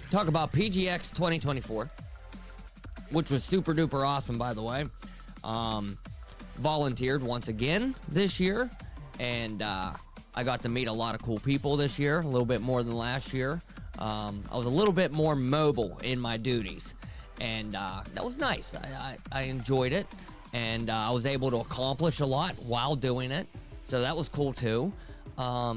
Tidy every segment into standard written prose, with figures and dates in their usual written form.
talk about PGX 2024, which was super duper awesome, by the way. Volunteered once again this year, and I got to meet a lot of cool people this year, a little bit more than last year. I was a little bit more mobile in my duties, and that was nice. I enjoyed it, and I was able to accomplish a lot while doing it, so that was cool too. A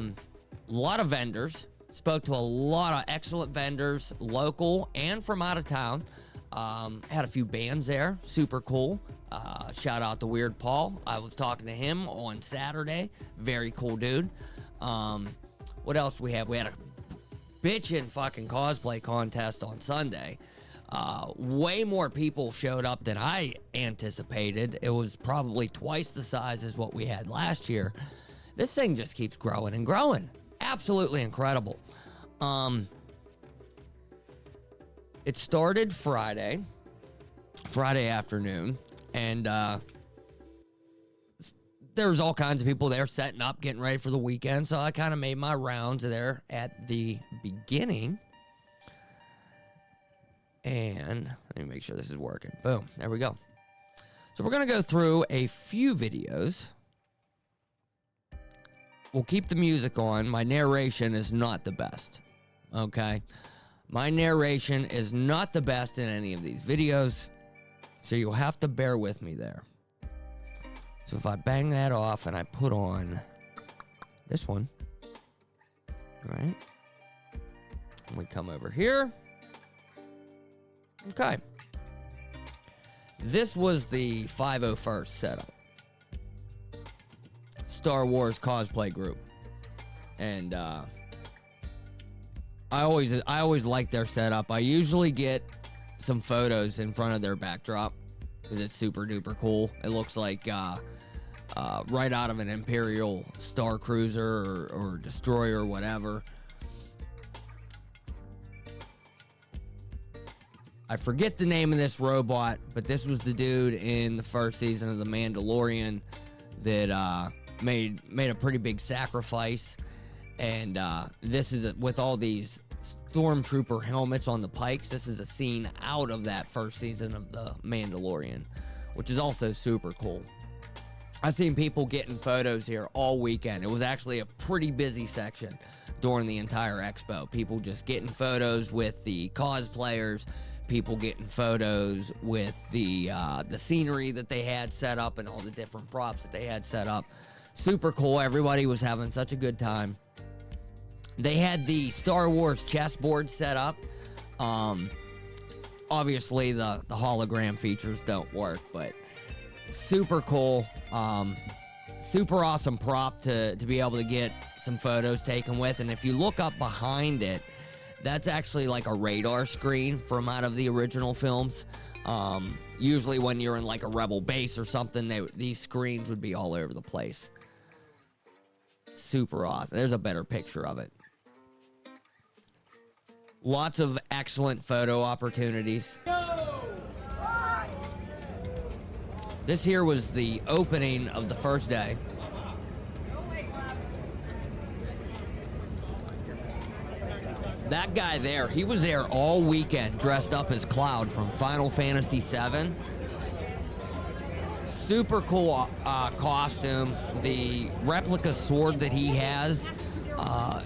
lot of vendors. Spoke to a lot of excellent vendors, local and from out of town. Had a few bands there, super cool. Shout out to Weird Paul. I was talking to him on Saturday. Very cool dude. What else we have? We had a bitchin' fucking cosplay contest on Sunday. Way more people showed up than I anticipated. It was probably twice the size as what we had last year. This thing just keeps growing and growing. Absolutely incredible. It started Friday afternoon, and there was all kinds of people there setting up, getting ready for the weekend, so I kind of made my rounds there at the beginning. And let me make sure this is working. Boom, there we go. So we're going to go through a few videos. We'll keep the music on. My narration is not the best, okay? My narration is not the best in any of these videos, so you'll have to bear with me there. So if I bang that off and I put on this one, right? And we come over here. Okay. This was the 501st setup. Star Wars cosplay group, and I always like their setup. I usually get some photos in front of their backdrop because it's super duper cool. It looks like right out of an Imperial Star Cruiser or destroyer or whatever. I forget the name of this robot, but this was the dude in the first season of The Mandalorian that made a pretty big sacrifice, and this is with all these stormtrooper helmets on the pikes. This is a scene out of that first season of The Mandalorian, which is also super cool. I've seen people getting photos here all weekend. It was actually a pretty busy section during the entire expo. People just getting photos with the cosplayers, people getting photos with the scenery that they had set up and all the different props that they had set up. Super cool. Everybody was having such a good time. They had the Star Wars chessboard set up. Obviously, the hologram features don't work, but super cool. Super awesome prop to be able to get some photos taken with. And if you look up behind it, that's actually like a radar screen from out of the original films. Usually when you're in like a rebel base or something, these screens would be all over the place. Super awesome. There's a better picture of it. Lots of excellent photo opportunities. This here was the opening of the first day. That guy there, he was there all weekend dressed up as Cloud from Final Fantasy VII. Super cool costume. The replica sword that he has,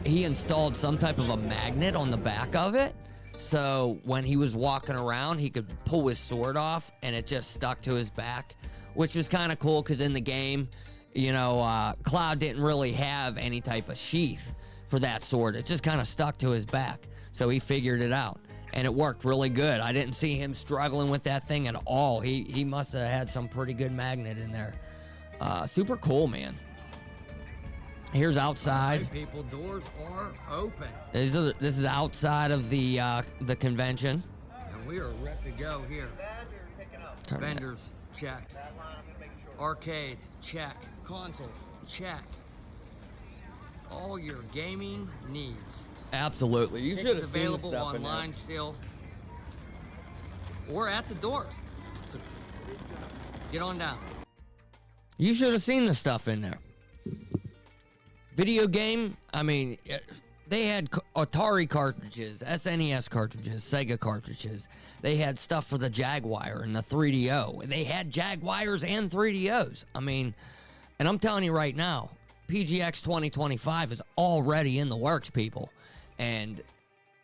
he installed some type of a magnet on the back of it. So when he was walking around, he could pull his sword off and it just stuck to his back, which was kind of cool because in the game, you know, Cloud didn't really have any type of sheath for that sword. It just kind of stuck to his back. So he figured it out. And it worked really good. I didn't see him struggling with that thing at all. He must have had some pretty good magnet in there. Super cool, man. Here's outside. Right, people, doors are open. This is outside of the convention. And we are ready to go here. Vendors, check. Arcade, check. Consoles, check. All your gaming needs. Absolutely. You should have seen the stuff online still. Or at the door. Get on down. You should have seen the stuff in there. Video game, I mean, They had Atari cartridges, SNES cartridges, Sega cartridges. They had stuff for the Jaguar and the 3DO. They had Jaguars and 3DOs. I mean, and I'm telling you right now, PGX 2025 is already in the works, people. And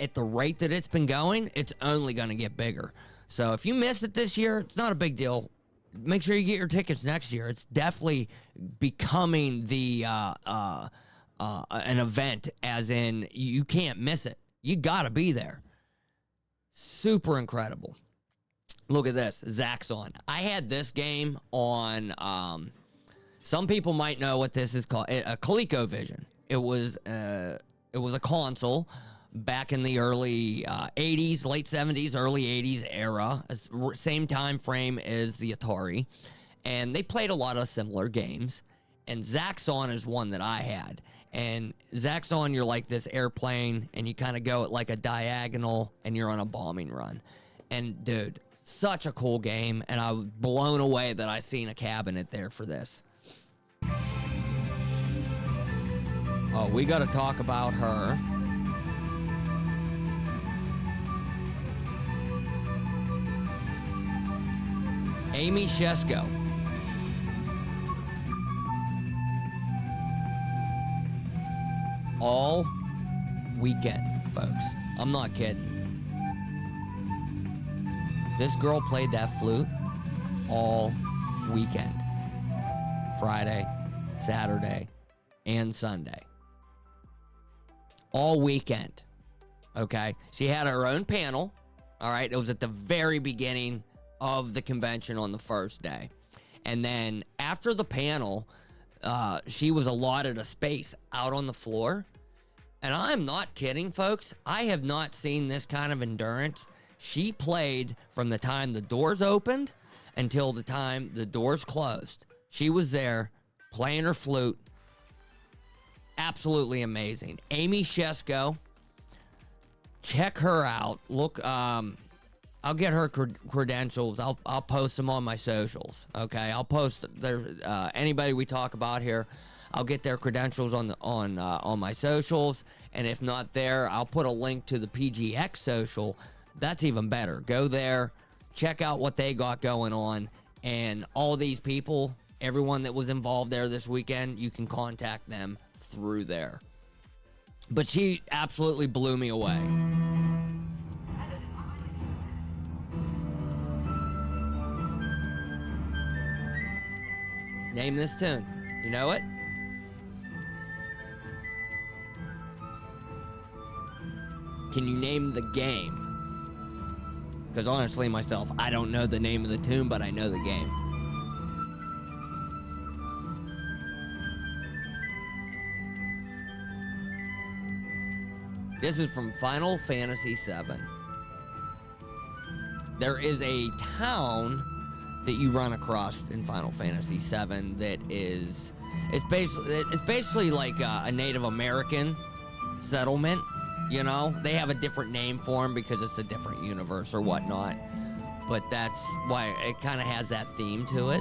at the rate that it's been going, it's only going to get bigger. So if you missed it this year, it's not a big deal. Make sure you get your tickets next year. It's definitely becoming the an event, as in you can't miss it. You got to be there. Super incredible. Look at this, Zaxxon. I had this game on, some people might know what this is called, a ColecoVision. It was a console back in the early 80s, late 70s, early 80s era, same time frame as the Atari. And they played a lot of similar games. And Zaxxon is one that I had. And Zaxxon, you're like this airplane, and you kind of go at like a diagonal, and you're on a bombing run. And dude, such a cool game, and I was blown away that I seen a cabinet there for this. Oh, we got to talk about her. Amy Shesko. All weekend, folks. I'm not kidding. This girl played that flute all weekend. Friday, Saturday, and Sunday. All weekend. Okay? She had her own panel. All right? It was at the very beginning of the convention on the first day. And then after the panel, she was allotted a space out on the floor. And I'm not kidding, folks. I have not seen this kind of endurance. She played from the time the doors opened until the time the doors closed. She was there playing her flute. Absolutely amazing. Amy Shesko. Check her out. Look, I'll get her credentials. I'll post them on my socials. Okay, I'll post their anybody we talk about here. I'll get their credentials on my socials, and if not there, I'll put a link to the PGX social. That's even better. Go there, check out what they got going on, and all these people, everyone that was involved there this weekend, you can contact them through there. But she absolutely blew me away. Name this tune. You know it? Can you name the game? Because honestly, myself, I don't know the name of the tune, but I know the game. This is from Final Fantasy VII. There is a town that you run across in Final Fantasy VII that is, it's basically like a Native American settlement. You know, they have a different name for them because it's a different universe or whatnot. But that's why it kind of has that theme to it.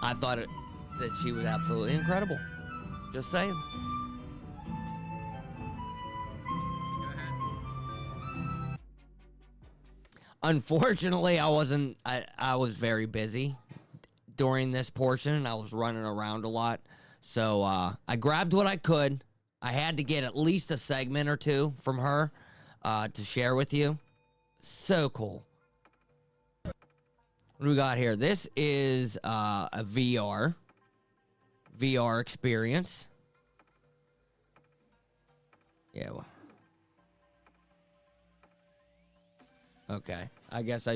I thought that she was absolutely incredible. Just saying. Unfortunately, I was very busy during this portion, and I was running around a lot. So I grabbed what I could. I had to get at least a segment or two from her to share with you. So cool. What do we got here? This is a VR experience. Yeah. Okay. I guess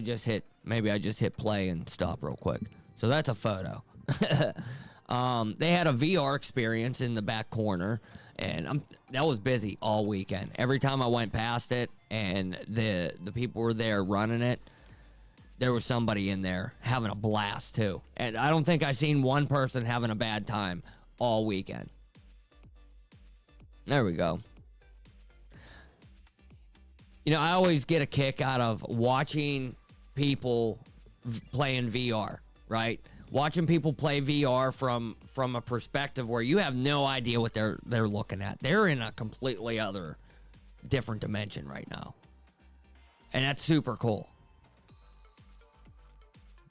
maybe I just hit play and stop real quick. So that's a photo. They had a VR experience in the back corner, and that was busy all weekend. Every time I went past it and the people were there running it, there was somebody in there having a blast too. And I don't think I seen one person having a bad time all weekend. There we go. You know, I always get a kick out of watching people playing VR. Right? watching people play VR from a perspective where you have no idea what they're looking at. They're in a completely other different dimension right now. And that's super cool.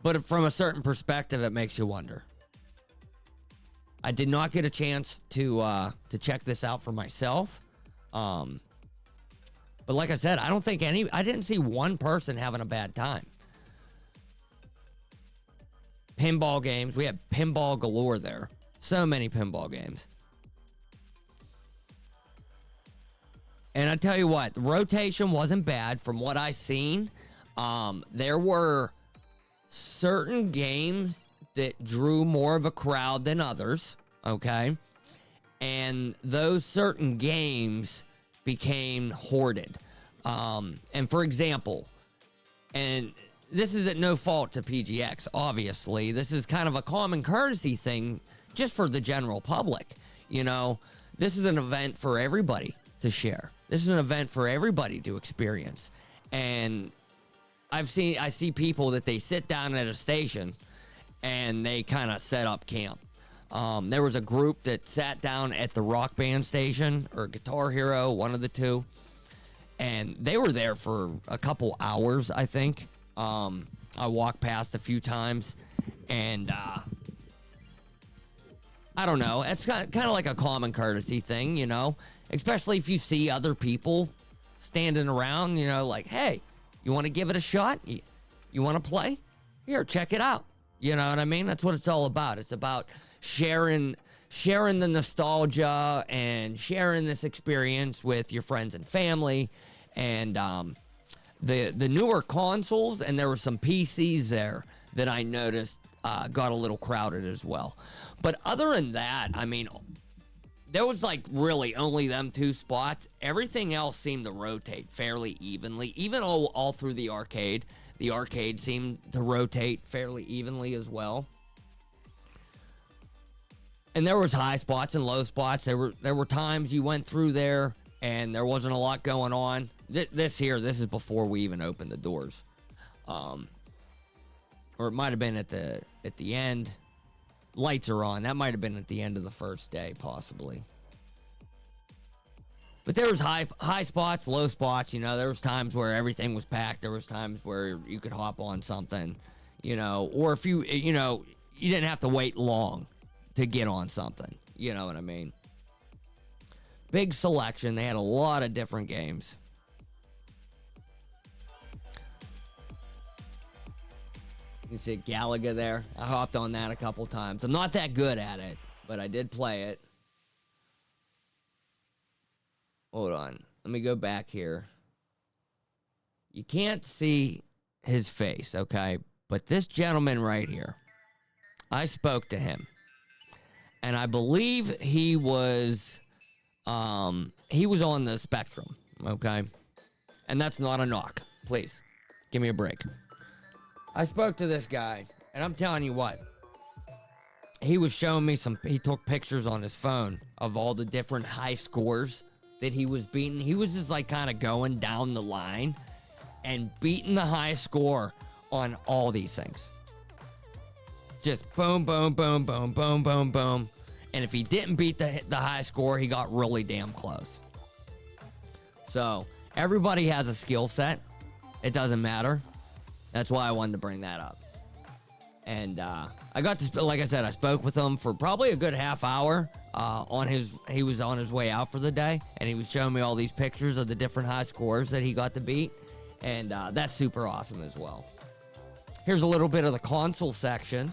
But from a certain perspective, it makes you wonder. I did not get a chance to check this out for myself. But like I said, I didn't see one person having a bad time. Pinball games. We had pinball galore there. So many pinball games. And I tell you what, the rotation wasn't bad from what I seen. There were certain games that drew more of a crowd than others, okay? And those certain games became hoarded. And for example, and this is at no fault to PGX, obviously. This is kind of a common courtesy thing just for the general public. You know, this is an event for everybody to share. This is an event for everybody to experience. And I see people that they sit down at a station and they kind of set up camp. There was a group that sat down at the Rock Band station or Guitar Hero, one of the two. And they were there for a couple hours, I think. I walked past a few times, and I don't know. It's kind of like a common courtesy thing, you know, especially if you see other people standing around, you know, like, hey, you want to give it a shot? You want to play? Here, check it out. You know what I mean? That's what it's all about. It's about sharing the nostalgia and sharing this experience with your friends and family. And the newer consoles, and there were some PCs there that I noticed got a little crowded as well. But other than that, I mean, there was like really only them two spots. Everything else seemed to rotate fairly evenly, even all through the arcade. The arcade seemed to rotate fairly evenly as well. And there was high spots and low spots. There were times you went through there and there wasn't a lot going on. This is before we even opened the doors. Or it might have been at the end. Lights are on. That might have been at the end of the first day, possibly. But there was high spots, low spots. You know, there was times where everything was packed. There was times where you could hop on something, you know, or if you didn't have to wait long to get on something. You know what I mean? Big selection. They had a lot of different games. You see Galaga there. I hopped on that a couple times. I'm not that good at it, but I did play it. Hold on. Let me go back here. You can't see his face, okay? But this gentleman right here, I spoke to him. And I believe he was on the spectrum, okay? And that's not a knock. Please, give me a break. I spoke to this guy, and I'm telling you what, he was showing me he took pictures on his phone of all the different high scores that he was beating. He was just like kind of going down the line and beating the high score on all these things. Just boom, boom, boom, boom, boom, boom, boom. And if he didn't beat the high score, he got really damn close. So everybody has a skill set. It doesn't matter. That's why I wanted to bring that up. And I got to, like I said, I spoke with him for probably a good half hour. He was on his way out for the day, and he was showing me all these pictures of the different high scores that he got to beat, and that's super awesome as well. Here's a little bit of the console section.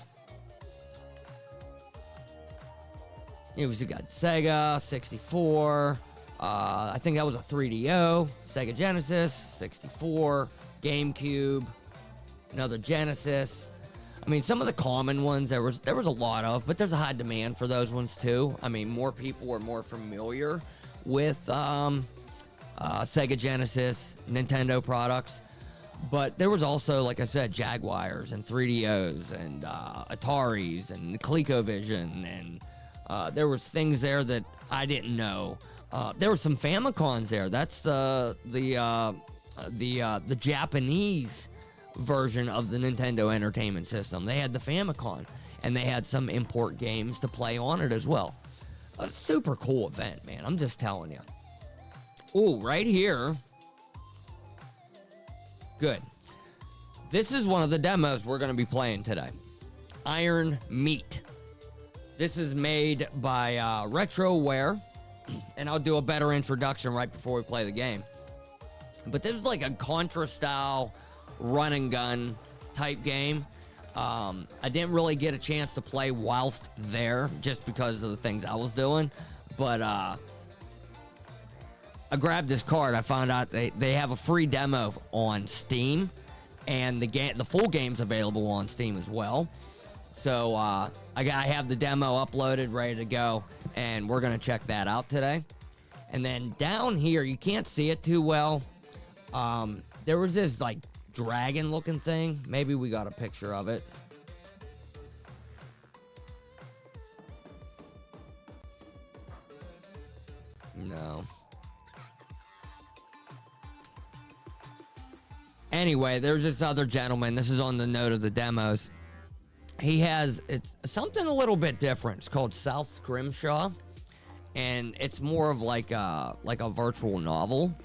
You got Sega, 64. I think that was a 3DO. Sega Genesis, 64, GameCube. Another Genesis. I mean, some of the common ones there was a lot of, but there's a high demand for those ones too. I mean, more people were more familiar with Sega Genesis, Nintendo products, but there was also, like I said, Jaguars and 3DOs and Ataris and ColecoVision, and there was things there that I didn't know. There were some Famicons there. That's the Japanese version of the Nintendo Entertainment System. They had the Famicom, and they had some import games to play on it as well. A super cool event, man. I'm just telling you. Oh, right here. Good. This is one of the demos we're going to be playing today. Iron Meat. This is made by RetroWare, and I'll do a better introduction right before we play the game. But this is like a Contra-style run and gun type game. I didn't really get a chance to play whilst there just because of the things I was doing. But I grabbed this card. I found out they have a free demo on Steam, and the full game's available on Steam as well. So I have the demo uploaded, ready to go, and we're gonna check that out today. And then down here, you can't see it too well. There was this like dragon looking thing. Maybe we got a picture of it. No. Anyway, there's this other gentleman. This is on the note of the demos. It's something a little bit different. It's called South Scrimshaw, and it's more of like a virtual novel.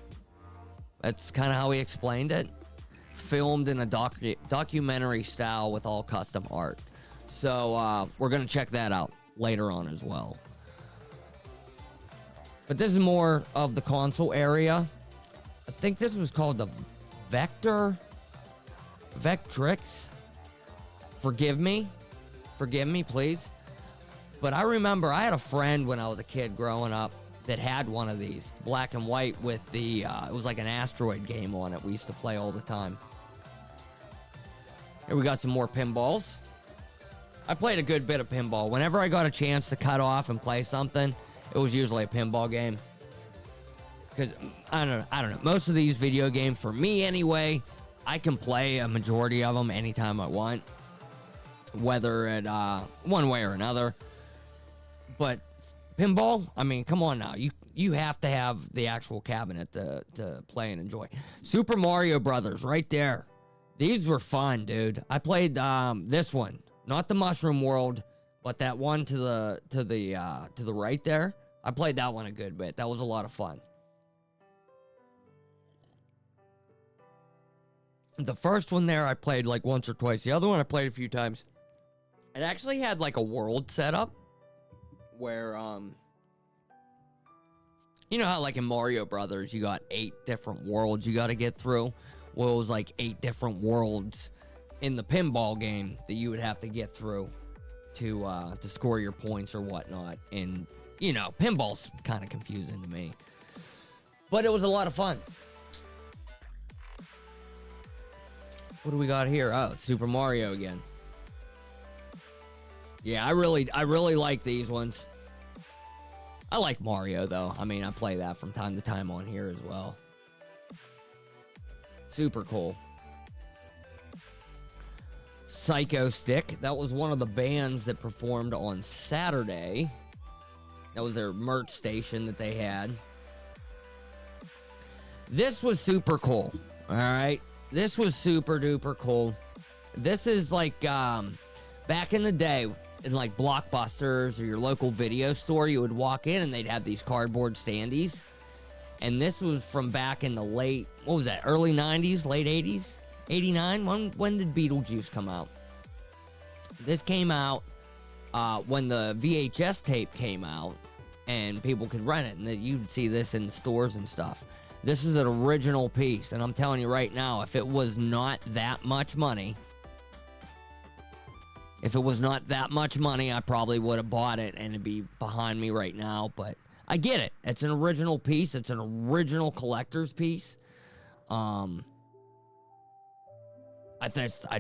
That's kind of how he explained it. Filmed in a documentary style with all custom art. So we're going to check that out later on as well. But this is more of the console area. I think this was called the Vectrix. Forgive me, please. But I remember I had a friend when I was a kid growing up that had one of these, black and white with the, it was like an asteroid game on it. We used to play all the time. Here we got some more pinballs. I played a good bit of pinball. Whenever I got a chance to cut off and play something, it was usually a pinball game. Because, I don't know. Most of these video games, for me anyway, I can play a majority of them anytime I want. Whether it, one way or another. But pinball, I mean, come on now. You have to have the actual cabinet to play and enjoy. Super Mario Brothers, right there. These were fun, dude. I played this one, not the Mushroom World, but that one to the right there. I played that one a good bit. That was a lot of fun. The first one there I played like once or twice. The other one I played a few times. It actually had like a world set up where you know how like in Mario Brothers you got 8 different worlds you got to get through? Well, it was like 8 different worlds in the pinball game that you would have to get through to score your points or whatnot. And you know, pinball's kind of confusing to me, but it was a lot of fun. What do we got here? Oh, Super Mario again. Yeah, I really like these ones. I like Mario, though. I mean, I play that from time to time on here as well. Super cool. Psycho Stick. That was one of the bands that performed on Saturday. That was their merch station that they had. This was super cool. All right. This was super duper cool. This is like back in the day in like Blockbusters or your local video store, you would walk in and they'd have these cardboard standees. And this was from back in the late, what was that, early 90s, late 80s? 89? When did Beetlejuice come out? This came out when the VHS tape came out and people could rent it. And you'd see this in stores and stuff. This is an original piece. And I'm telling you right now, if it was not that much money, I probably would have bought it and it'd be behind me right now. But I get it. It's an original piece. It's an original collector's piece. I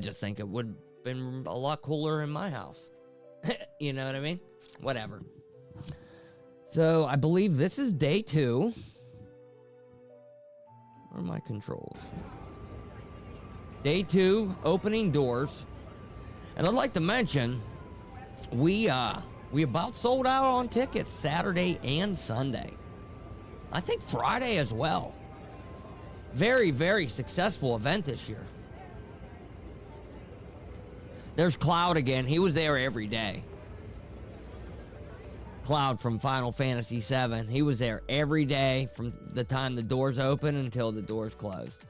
just think it would have been a lot cooler in my house. You know what I mean? Whatever. So I believe this is day 2. Where are my controls? Day 2, opening doors. And I'd like to mention, we about sold out on tickets Saturday and Sunday. I think Friday as well. Very, very successful event this year. There's Cloud again. He was there every day. Cloud from Final Fantasy VII. He was there every day from the time the doors open until the doors closed.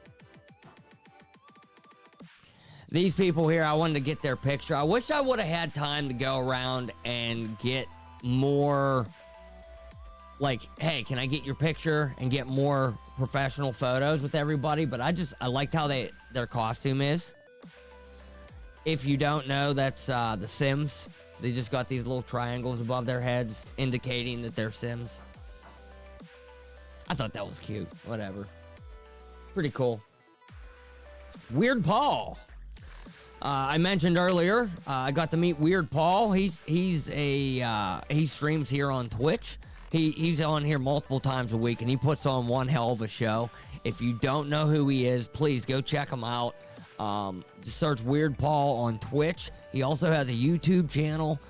These people here, I wanted to get their picture. I wish I would have had time to go around and get more, like, hey, can I get your picture and get more professional photos with everybody? But I liked how their costume is. If you don't know, that's the Sims. They just got these little triangles above their heads indicating that they're Sims. I thought that was cute. Whatever. Pretty cool. Weird Paul. I mentioned earlier, I got to meet Weird Paul. He streams here on Twitch. He's on here multiple times a week, and he puts on one hell of a show. If you don't know who he is, please go check him out. Just search Weird Paul on Twitch. He also has a YouTube channel.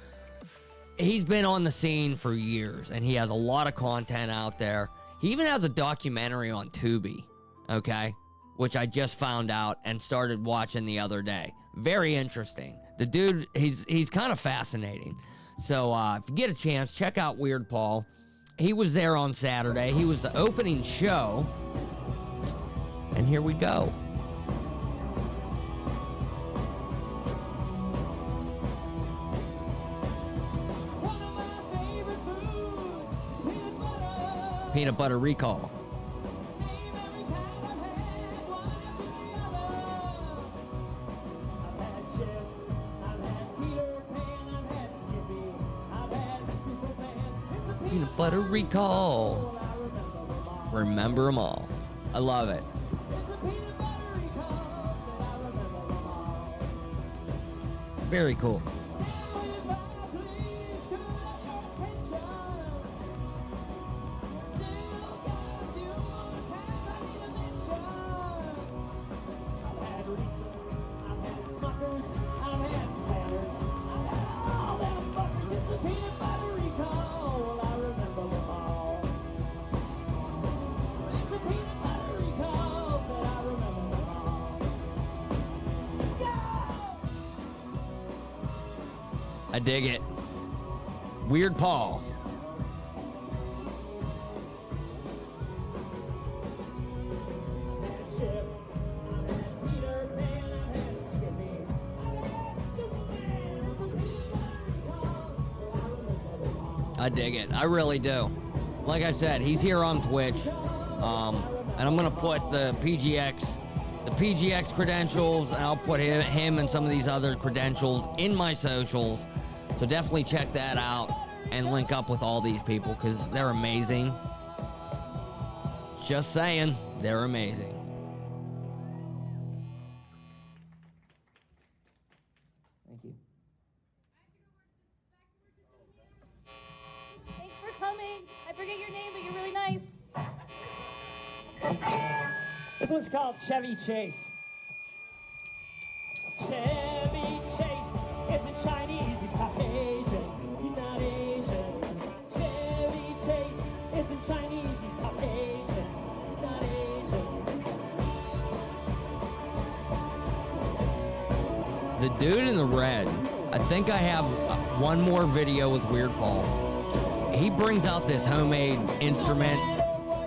He's been on the scene for years, and he has a lot of content out there. He even has a documentary on Tubi, okay, which I just found out and started watching the other day. Very interesting. The dude, he's kind of fascinating. So if you get a chance, check out Weird Paul. He was there on Saturday. He was the opening show. And here we go. Peanut butter recall. Peanut butter recall. Remember them all. I love it. Very cool. I dig it. Weird Paul. I dig it. I really do. Like I said, he's here on Twitch. And I'm going to put the PGX credentials, and I'll put him and some of these other credentials in my socials. So definitely check that out and link up with all these people because they're amazing. Just saying, they're amazing. Thank you. Thanks for coming. I forget your name, but you're really nice. This one's called Chevy Chase. Chevy Chase isn't Chinese, he's Caucasian. He's not Asian. Chevy Chase isn't Chinese, he's Caucasian. He's not Asian. The dude in the red, I think I have one more video with Weird Paul. He brings out this homemade instrument.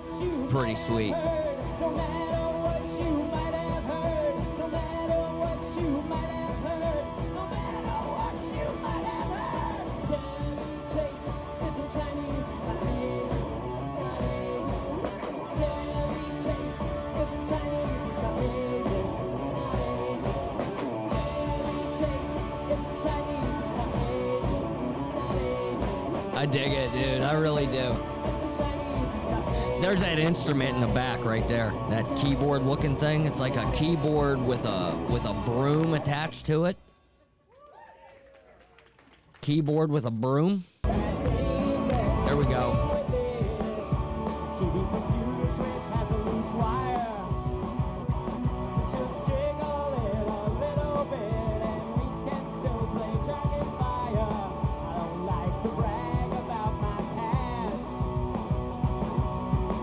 It's pretty sweet. No matter what you might have heard, no matter what you might have heard, no matter what you might have heard. Chevy Chase isn't Chinese, he's not Asian. He's not Asian. Chevy Chase isn't Chinese, he's not Asian. He's not Asian. Chevy Chase isn't Chinese, he's not Asian. He's not Asian. I dig it, dude. I really do. There's that instrument in the back right there. That keyboard looking thing. It's like a keyboard with a broom attached to it. Keyboard with a broom. There we go. TV computer switch has a loose wire. Just jiggle it a little bit and we can still play Dragon Fire. I don't like to brag about my past,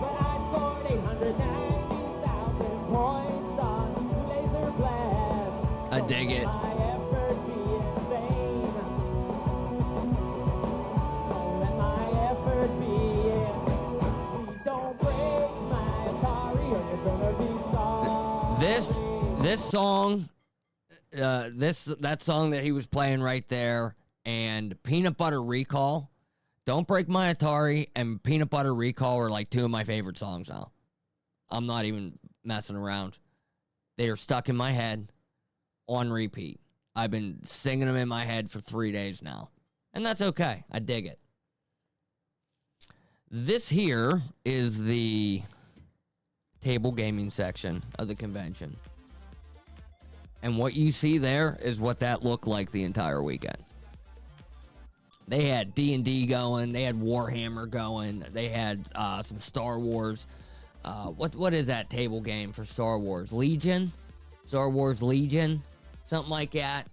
but I scored 890,000 points on Laser Blast. I dig it. My effort being This song, that song that he was playing right there, and Peanut Butter Recall, Don't Break My Atari, and Peanut Butter Recall are like two of my favorite songs now. I'm not even messing around. They are stuck in my head on repeat. I've been singing them in my head for 3 days now, and that's okay. I dig it. This here is the table gaming section of the convention. And what you see there is what that looked like the entire weekend. They had D&D going. They had Warhammer going. They had some Star Wars. What is that table game for Star Wars? Legion? Star Wars Legion? Something like that.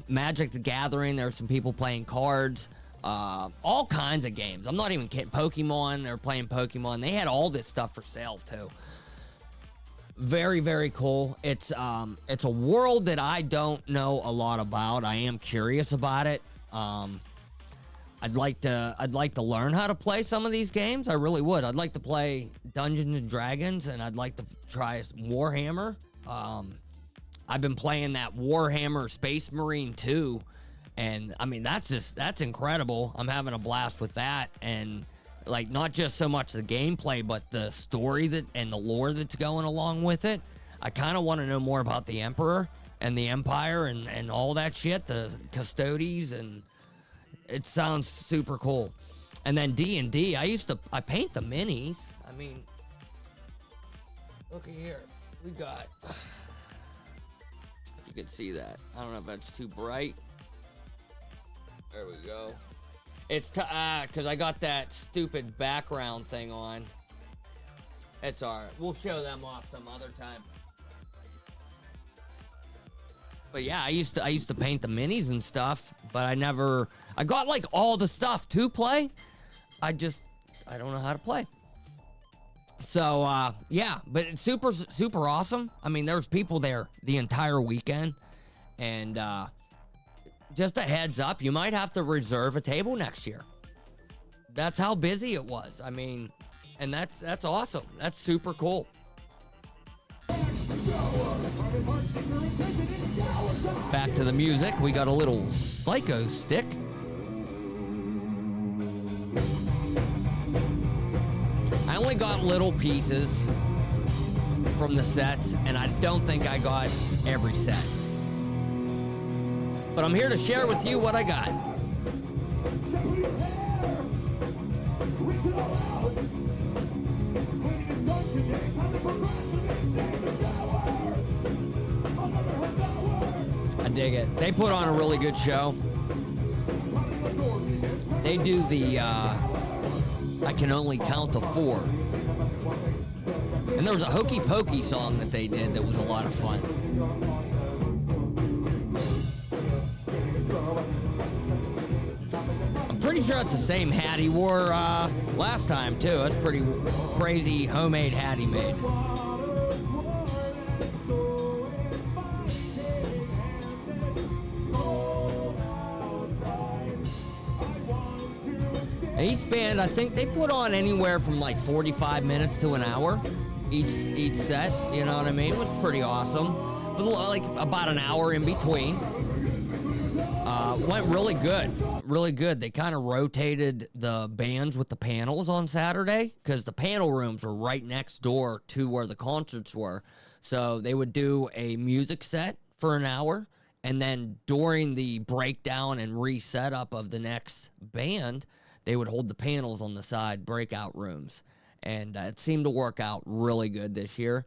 Magic the Gathering. There were some people playing cards. All kinds of games. I'm not even kidding. Pokemon. They're playing Pokemon. They had all this stuff for sale too. Very, very cool. It's a world that I don't know a lot about. I am curious about it. I'd like to learn how to play some of these games. I really would. I'd like to play Dungeons and Dragons, and I'd like to try Warhammer. I've been playing that Warhammer Space Marine 2, and I mean that's incredible. I'm having a blast with that, and like not just so much the gameplay, but the story and the lore that's going along with it. I kind of want to know more about the Emperor and the Empire and all that shit, the Custodes, and it sounds super cool. And then D&D, I paint the minis. I mean, look at here. We got, you can see that. I don't know if that's too bright. There we go. It's because I got that stupid background thing on. It's all right. We'll show them off some other time. But yeah, I used to paint the minis and stuff, but I got like all the stuff to play. I don't know how to play. So yeah, but it's super awesome. I mean, there's people there the entire weekend, and just a heads up, you might have to reserve a table next year. That's how busy it was. I mean, and that's awesome. That's super cool. Back to the music. We got a little Psycho Stick. I only got little pieces from the sets, and I don't think I got every set. But I'm here to share with you what I got. I dig it. They put on a really good show. They do the I Can Only Count to 4. And there was a Hokey Pokey song that they did that was a lot of fun. I'm pretty sure it's the same hat he wore last time too. That's pretty crazy homemade hat he made. Each band, I think they put on anywhere from like 45 minutes to an hour each set, you know what I mean? It was pretty awesome. With like about an hour in between. Went really good. Really good. They kind of rotated the bands with the panels on Saturday because the panel rooms were right next door to where the concerts were. So they would do a music set for an hour, and then during the breakdown and reset up of the next band, they would hold the panels on the side, breakout rooms. And it seemed to work out really good this year.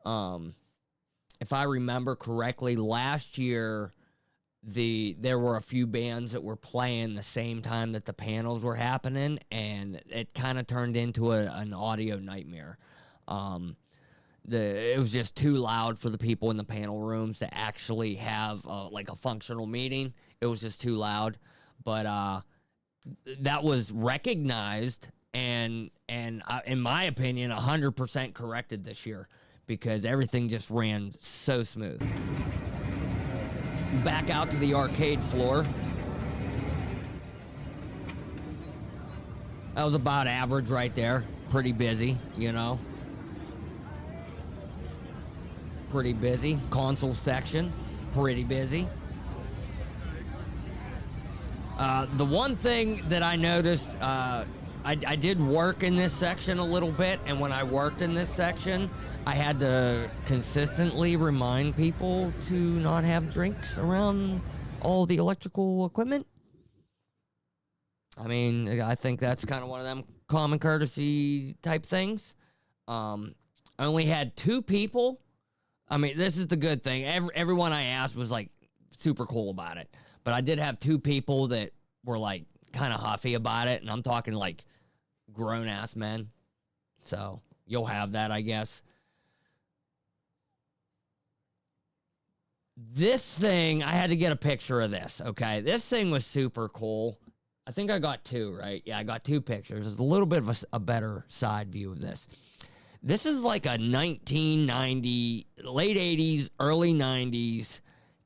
If I remember correctly, last year, there were a few bands that were playing the same time that the panels were happening, and it kind of turned into an audio nightmare. It was just too loud for the people in the panel rooms to actually have like a functional meeting. It was just too loud. But that was recognized and in my opinion, 100% corrected this year because everything just ran so smooth. Back out to the arcade floor. That was about average right there. Pretty busy, you know. pretty busy. Console section, pretty busy. The one thing that I noticed, I did work in this section a little bit, and when I worked in this section, I had to consistently remind people to not have drinks around all the electrical equipment. I mean, I think that's kind of one of them common courtesy type things. I only had 2 people. I mean, this is the good thing. Everyone I asked was like super cool about it. But I did have 2 people that were like kind of huffy about it. And I'm talking like grown ass men. So you'll have that, I guess. This thing, I had to get a picture of this, okay? This thing was super cool. I think I got 2, right? Yeah, I got 2 pictures. There's a little bit of a better side view of this. This is like a 1990, late 80s, early 90s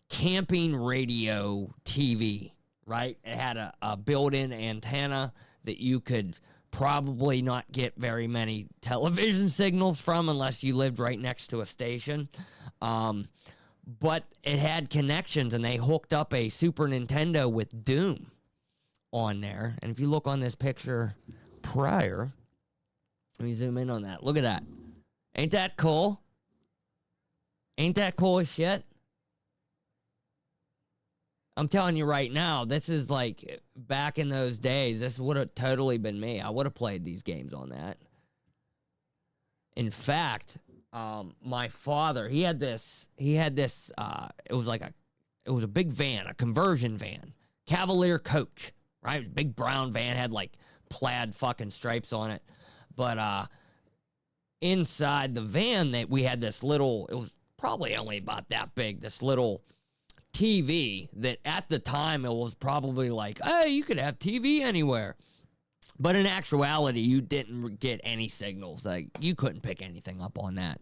camping radio TV, right? It had a built-in antenna that you could probably not get very many television signals from unless you lived right next to a station. But it had connections, and they hooked up a Super Nintendo with Doom on there. And if you look on this picture prior, let me zoom in on that. Look at that. Ain't that cool? Ain't that cool as shit? I'm telling you right now, this is like back in those days, this would have totally been me. I would have played these games on that. In fact, my father, he had this, it was a big van, a conversion van, Cavalier coach, right? It was a big brown van, had like plaid fucking stripes on it. But inside the van, we had this little, it was probably only about that big, this little TV that at the time it was probably like, hey, you could have TV anywhere. But in actuality, you didn't get any signals. Like, you couldn't pick anything up on that.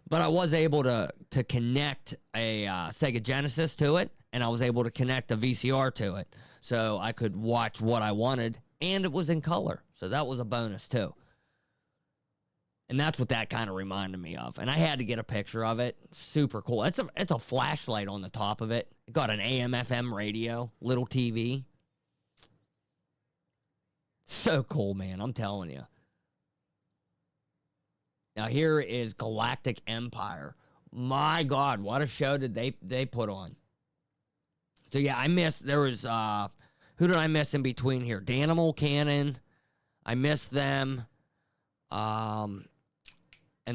But I was able to connect a Sega Genesis to it, and I was able to connect a VCR to it. So I could watch what I wanted, and it was in color. So that was a bonus, too. And that's what that kind of reminded me of. And I had to get a picture of it. Super cool. It's a flashlight on the top of it. It got an AM/FM radio, little TV. So cool, man. I'm telling you. Now here is Galactic Empire. My God, what a show did they put on. So yeah, there was, who did I miss in between here? Danimal Cannon. I missed them. And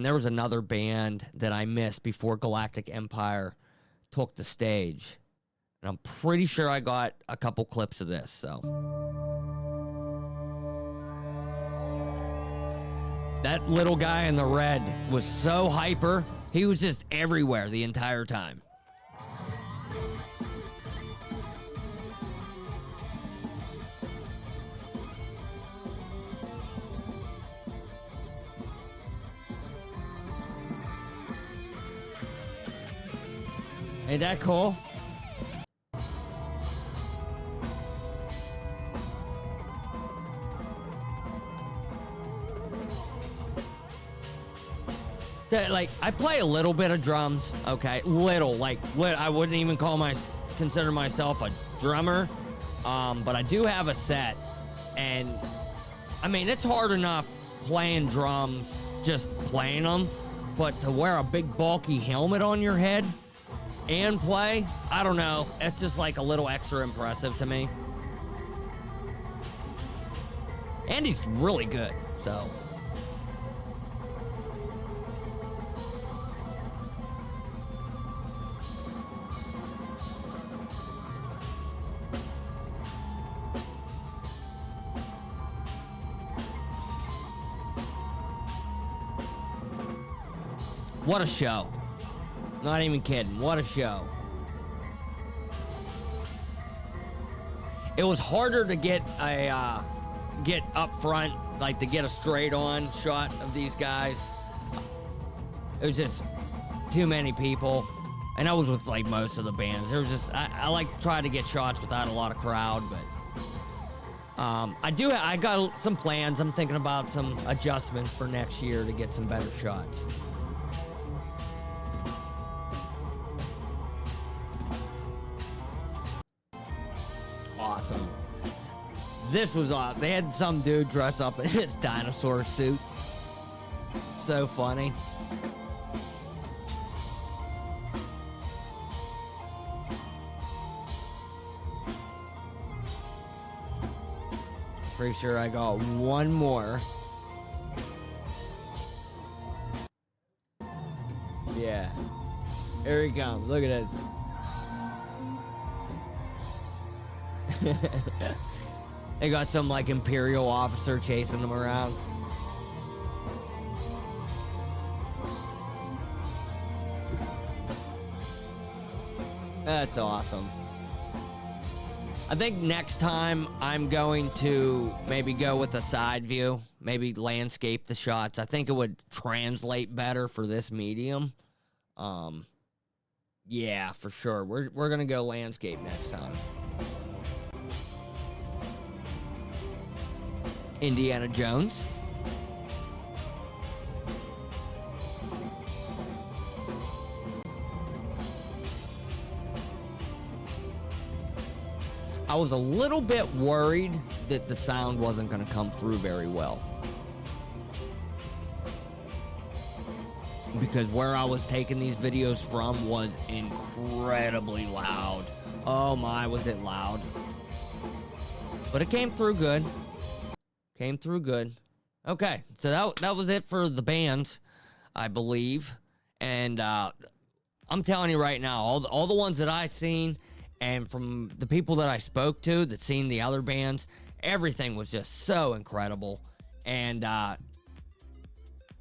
there was another band that I missed before Galactic Empire took the stage. And I'm pretty sure I got a couple clips of this, so. That little guy in the red was so hyper. He was just everywhere the entire time. Ain't that cool? Like, I play a little bit of drums, okay? I wouldn't even consider myself a drummer, but I do have a set, and, I mean, it's hard enough playing drums, just playing them, but to wear a big bulky helmet on your head and play, I don't know, it's just like a little extra impressive to me. And he's really good, so. What a show. Not even kidding. What a show. It was harder to get up front, like to get a straight on shot of these guys. It was just too many people. And I was with like most of the bands. There was just, I like try to get shots without a lot of crowd, but I got some plans. I'm thinking about some adjustments for next year to get some better shots. This was they had some dude dress up in his dinosaur suit. So funny. Pretty sure I got one more. Yeah. Here he comes. Look at this. They got some like Imperial officer chasing them around. That's awesome. I think next time I'm going to maybe go with a side view, maybe landscape the shots. I think it would translate better for this medium. Yeah, for sure. We're gonna go landscape next time. Indiana Jones. I was a little bit worried that the sound wasn't going to come through very well. Because where I was taking these videos from was incredibly loud. Oh my, was it loud. But it came through good. Came through good. Okay, so that was it for the bands, I believe. And I'm telling you right now, all the ones that I've seen, and from the people that I spoke to that seen the other bands, everything was just so incredible. And I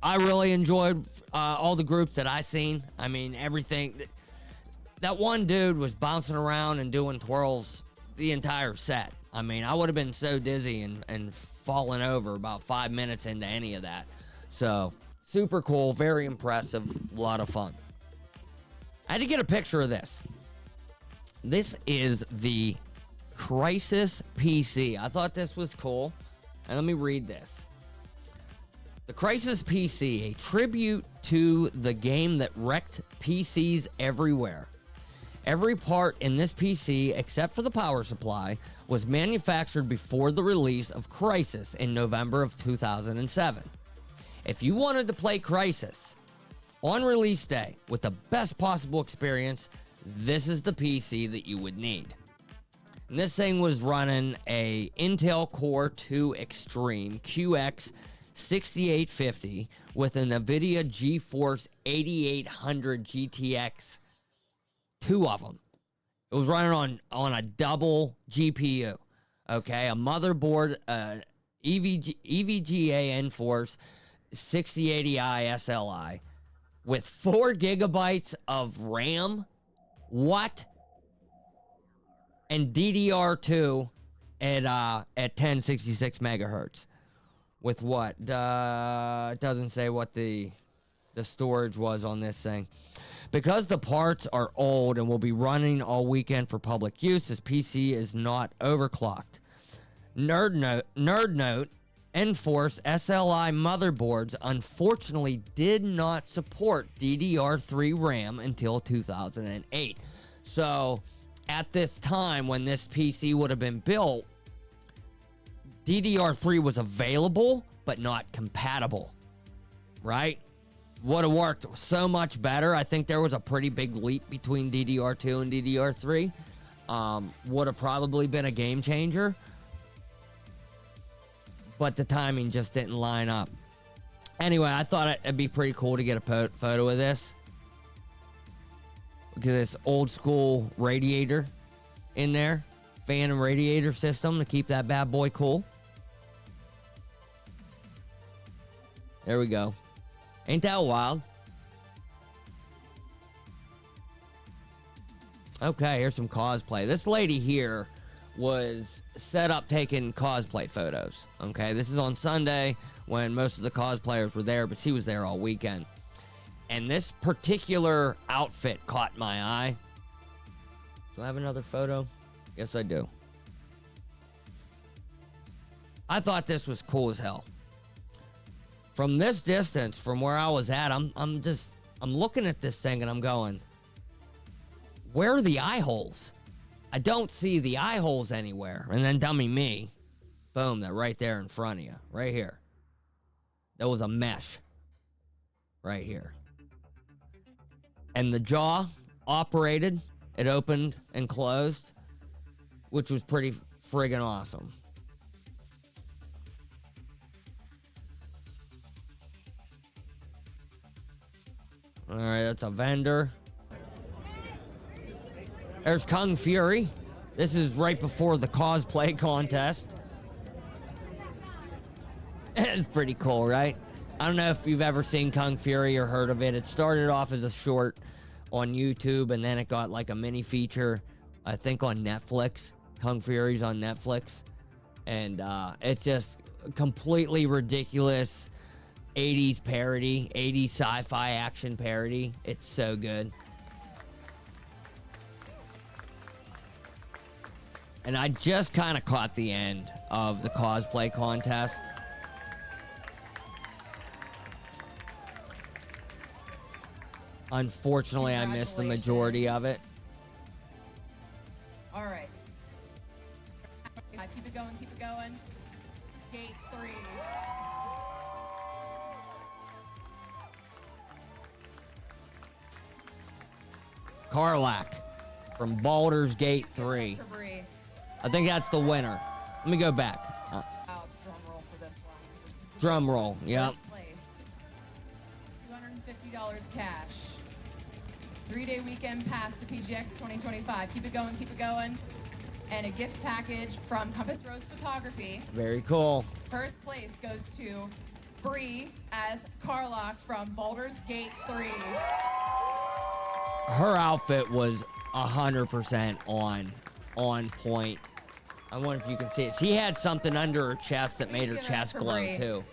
really enjoyed all the groups that I seen. I mean, everything. That one dude was bouncing around and doing twirls the entire set. I mean, I would have been so dizzy and fallen over about 5 minutes into any of that. So, super cool, very impressive, a lot of fun. I had to get a picture of this. This is the Crisis PC. I thought this was cool. And let me read this. The Crisis PC, a tribute to the game that wrecked PCs everywhere. Every part in this PC, except for the power supply, was manufactured before the release of Crisis in November of 2007. If you wanted to play Crisis on release day with the best possible experience, this is the PC that you would need. And this thing was running a Intel Core 2 Extreme QX 6850 with an NVIDIA GeForce 8800 GTX, two of them. It was running on a double GPU, okay? A motherboard, EVGA Enforce 6080i SLI with 4 gigabytes of RAM. What? And DDR2 at 1066 megahertz. With what? It doesn't say what the storage was on this thing. Because the parts are old and will be running all weekend for public use, this PC is not overclocked. Nerd note, Enforce SLI motherboards unfortunately did not support DDR3 RAM until 2008. So, at this time when this PC would have been built, DDR3 was available, but not compatible, right? Would have worked so much better. I think there was a pretty big leap between DDR2 and DDR3. Would have probably been a game changer, but the timing just didn't line up. Anyway, I thought it'd be pretty cool to get a photo of this. Look at this old school radiator in there. Fan and radiator system to keep that bad boy cool. There we go. Ain't that wild? Okay, here's some cosplay. This lady here was set up taking cosplay photos. Okay, this is on Sunday when most of the cosplayers were there, but she was there all weekend. And this particular outfit caught my eye. Do I have another photo? Yes, I do. I thought this was cool as hell. From this distance, from where I was at, I'm looking at this thing and I'm going, where are the eye holes? I don't see the eye holes anywhere. And then dummy me Boom, that right there in front of you. Right here. There was a mesh. Right here. And the jaw operated. It opened and closed, which was pretty friggin' awesome. All right, that's a vendor. There's Kung Fury. This is right before the cosplay contest. It's pretty cool, right? I don't know if you've ever seen Kung Fury or heard of it. It started off as a short on YouTube, and then it got like a mini feature, I think, on Netflix. Kung Fury's on Netflix. And it's just completely ridiculous 80s parody, 80s sci-fi action parody. It's so good. And I just kind of caught the end of the cosplay contest. Unfortunately, I missed the majority of it. All right. Keep it going, keep it going. Gate 3. Karlak from Baldur's Gate 3. I think that's the winner. Let me go back. Drum roll for this one. This is the Drum roll, yep. first place. $250 cash. 3-day weekend pass to PGX 2025. Keep it going, keep it going. And a gift package from Compass Rose Photography. Very cool. First place goes to Bree as Karlak from Baldur's Gate 3. Her outfit was 100% on point. I wonder if you can see it. She had something under her chest that made her chest glow too.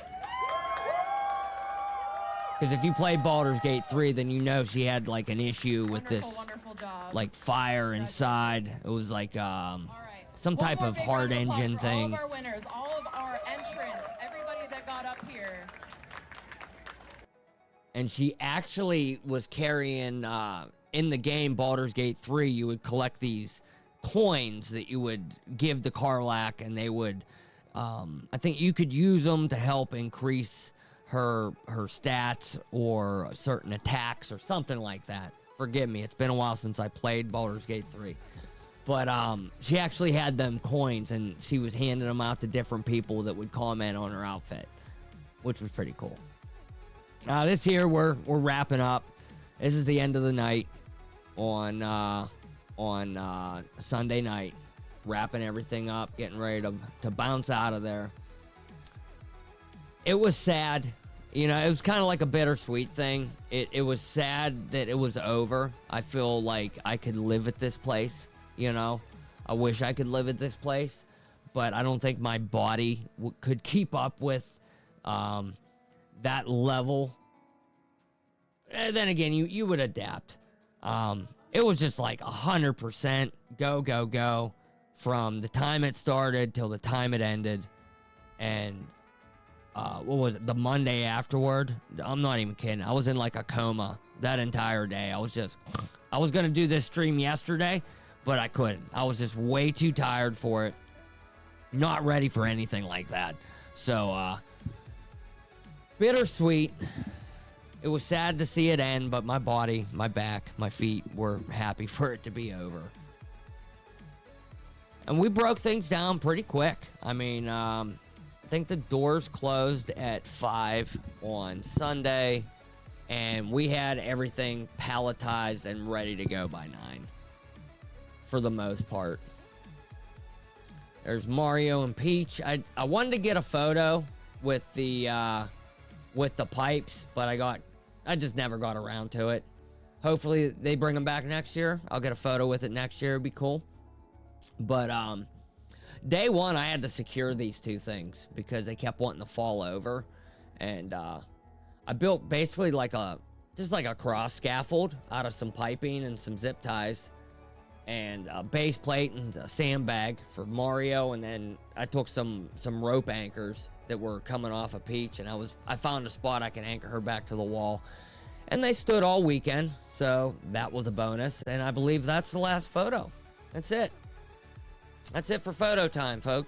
Because if you play Baldur's Gate 3, then you know she had like an issue with this, wonderful job. like fire inside. It was like some type of hard engine thing. All of our winners, all of our entrants, everybody that got up here. And she actually was carrying in the game Baldur's Gate 3, you would collect these coins that you would give to Karlak, and they would I think you could use them to help increase her stats or certain attacks or something like that. Forgive me, it's been a while since I played Baldur's Gate 3. But she actually had them coins, and she was handing them out to different people that would comment on her outfit, which was pretty cool. This year we're wrapping up. This is the end of the night on Sunday night, wrapping everything up, getting ready to bounce out of there. It was sad, you know. It was kind of like a bittersweet thing. It was sad that it was over. I feel like I could live at this place, you know. I wish I could live at this place, but I don't think my body could keep up with that level. And then again, you would adapt. It was just like 100% go from the time it started till the time it ended. And what was it, the Monday afterward? I'm not even kidding. I was in like a coma that entire day. I was gonna do this stream yesterday, but I couldn't. I was just way too tired for it. Not ready for anything like that. So bittersweet. It was sad to see it end, but my body, my back, my feet were happy for it to be over. And we broke things down pretty quick. I mean, I think the doors closed at 5 on Sunday, and we had everything palletized and ready to go by 9, for the most part. There's Mario and Peach. I wanted to get a photo with the pipes, but I just never got around to it. Hopefully they bring them back next year. I'll get a photo with it next year. It'd be cool. But day one, I had to secure these two things because they kept wanting to fall over. And I built basically just like a cross scaffold out of some piping and some zip ties and a base plate and a sandbag for Mario. And then I took some rope anchors that were coming off of Peach, and I found a spot I can anchor her back to the wall. And they stood all weekend, so that was a bonus. And I believe that's the last photo. That's it. That's it for photo time, folks.